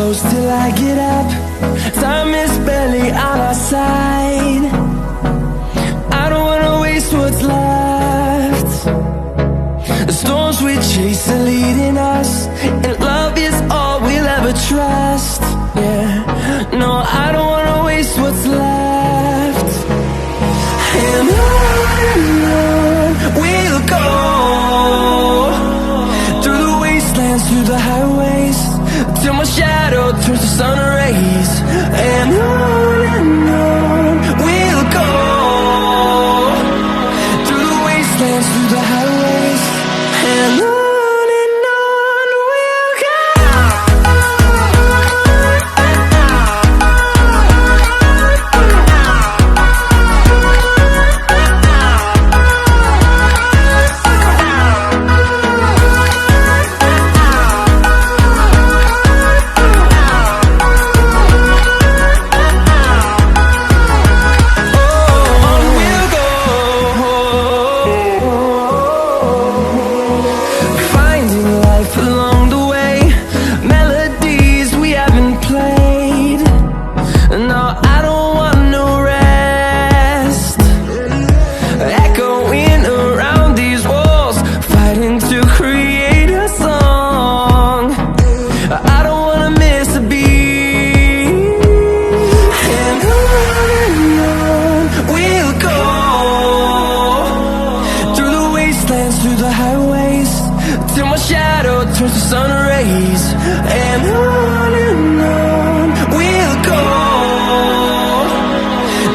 close till I get up. Time is barely on our side. I don't wanna waste what's left. The storms we chase are leading us, and love is all we'll ever trust. Yeah, no, I don't wanna waste what's left. And on we'll go, through the wastelands, through the highways, till my shadow turns to sun rays. And on we'll go, through the wastelands, through the highways, and on we'll go. Turns to sun rays, and on we'll go,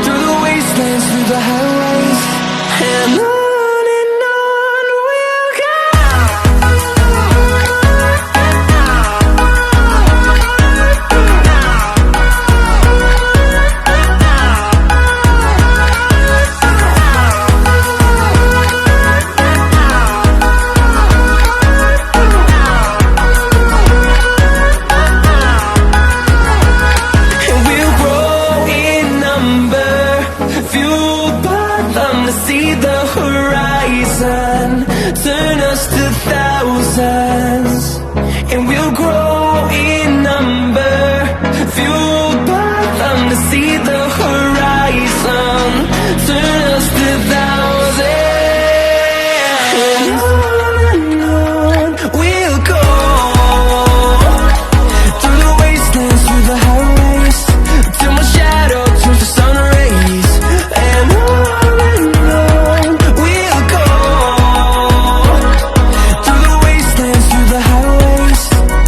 through the wastelands, through the highways, and on we'll go. See the horizon, turn us to thousands.